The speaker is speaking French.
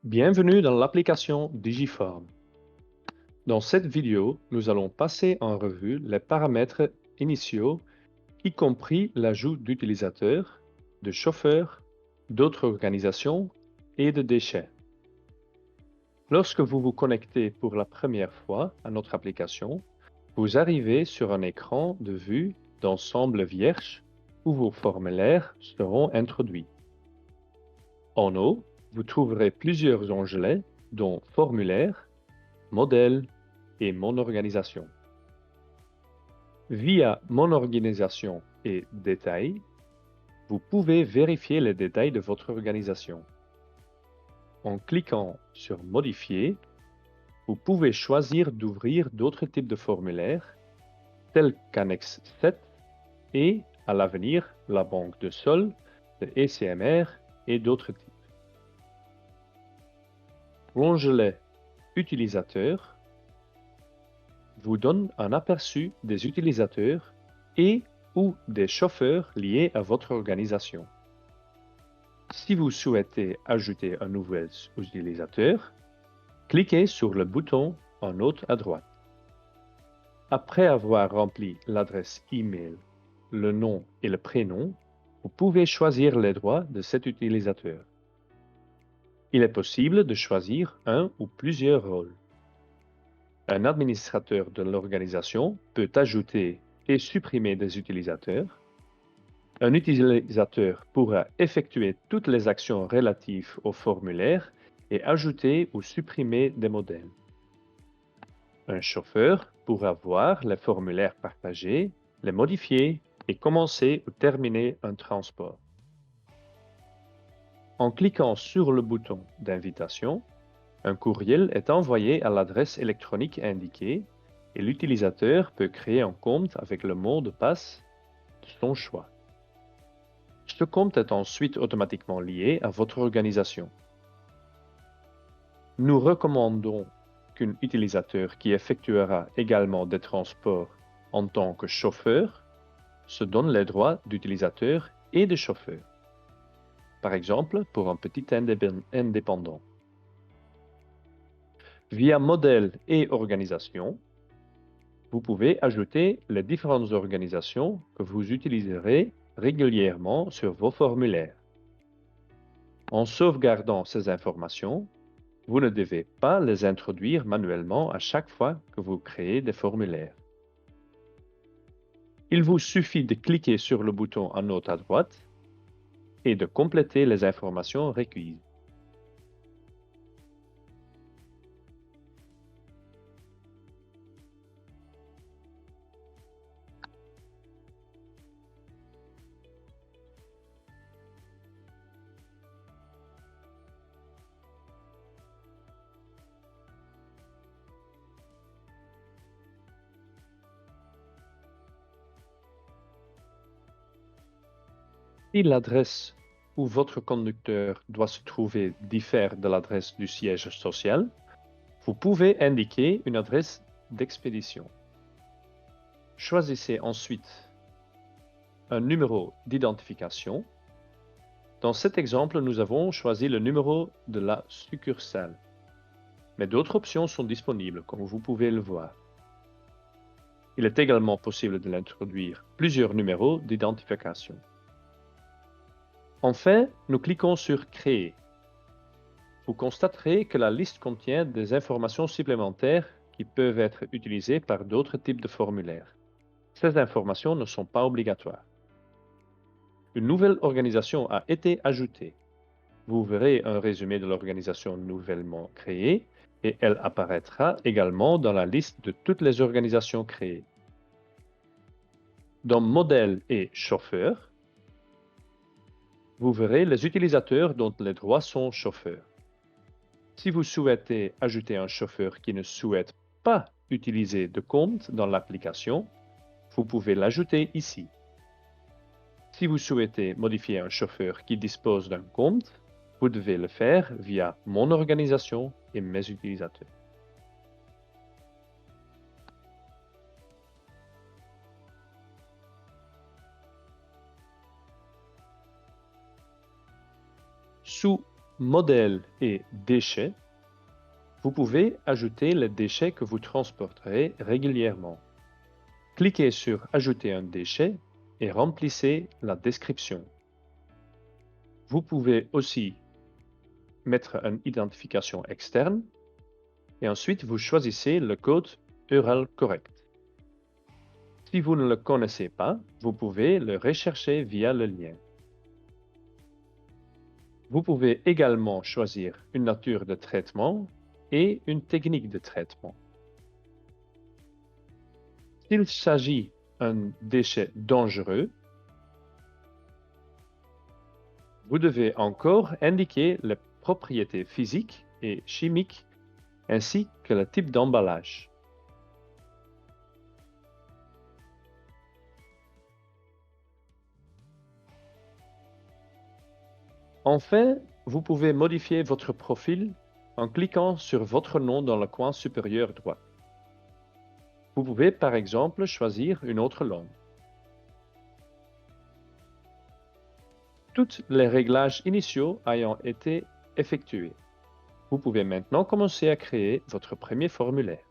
Bienvenue dans l'application Digiform. Dans cette vidéo, nous allons passer en revue les paramètres initiaux, y compris l'ajout d'utilisateurs, de chauffeurs, d'autres organisations et de déchets. Lorsque vous vous connectez pour la première fois à notre application, vous arrivez sur un écran de vue d'ensemble vierge où vos formulaires seront introduits. En haut, vous trouverez plusieurs onglets, dont Formulaire, Modèle et Mon organisation. Via Mon organisation et Détails, vous pouvez vérifier les détails de votre organisation. En cliquant sur Modifier, vous pouvez choisir d'ouvrir d'autres types de formulaires, tels qu'Annexe 7 et, à l'avenir, la banque de sol, le ECMR et d'autres types. L'onglet Utilisateurs vous donne un aperçu des utilisateurs et ou des chauffeurs liés à votre organisation. Si vous souhaitez ajouter un nouvel utilisateur, cliquez sur le bouton en haut à droite. Après avoir rempli l'adresse e-mail, le nom et le prénom, vous pouvez choisir les droits de cet utilisateur. Il est possible de choisir un ou plusieurs rôles. Un administrateur de l'organisation peut ajouter et supprimer des utilisateurs. Un utilisateur pourra effectuer toutes les actions relatives au formulaire et ajouter ou supprimer des modèles. Un chauffeur pourra voir les formulaires partagés, les modifier et commencer ou terminer un transport. En cliquant sur le bouton d'invitation, un courriel est envoyé à l'adresse électronique indiquée et l'utilisateur peut créer un compte avec le mot de passe de son choix. Ce compte est ensuite automatiquement lié à votre organisation. Nous recommandons qu'un utilisateur qui effectuera également des transports en tant que chauffeur se donne les droits d'utilisateur et de chauffeur. Par exemple, pour un petit indépendant. Via modèle et organisation, vous pouvez ajouter les différentes organisations que vous utiliserez régulièrement sur vos formulaires. En sauvegardant ces informations, vous ne devez pas les introduire manuellement à chaque fois que vous créez des formulaires. Il vous suffit de cliquer sur le bouton en haut à droite et de compléter les informations requises. Si l'adresse où votre conducteur doit se trouver diffère de l'adresse du siège social, vous pouvez indiquer une adresse d'expédition. Choisissez ensuite un numéro d'identification. Dans cet exemple, nous avons choisi le numéro de la succursale. Mais d'autres options sont disponibles, comme vous pouvez le voir. Il est également possible de l'introduire plusieurs numéros d'identification. Enfin, nous cliquons sur Créer. Vous constaterez que la liste contient des informations supplémentaires qui peuvent être utilisées par d'autres types de formulaires. Ces informations ne sont pas obligatoires. Une nouvelle organisation a été ajoutée. Vous verrez un résumé de l'organisation nouvellement créée et elle apparaîtra également dans la liste de toutes les organisations créées. Dans Modèle et Chauffeur, vous verrez les utilisateurs dont les droits sont chauffeurs. Si vous souhaitez ajouter un chauffeur qui ne souhaite pas utiliser de compte dans l'application, vous pouvez l'ajouter ici. Si vous souhaitez modifier un chauffeur qui dispose d'un compte, vous devez le faire via Mon organisation et Mes utilisateurs. Sous Modèle et déchets. Vous pouvez ajouter les déchets que vous transporterez régulièrement. Cliquez sur Ajouter un déchet et remplissez la description. Vous pouvez aussi mettre une identification externe et ensuite vous choisissez le code URL correct. Si vous ne le connaissez pas, vous pouvez le rechercher via le lien. Vous pouvez également choisir une nature de traitement et une technique de traitement. S'il s'agit d'un déchet dangereux, vous devez encore indiquer les propriétés physiques et chimiques ainsi que le type d'emballage. Enfin, vous pouvez modifier votre profil en cliquant sur votre nom dans le coin supérieur droit. Vous pouvez par exemple choisir une autre langue. Tous les réglages initiaux ayant été effectués, vous pouvez maintenant commencer à créer votre premier formulaire.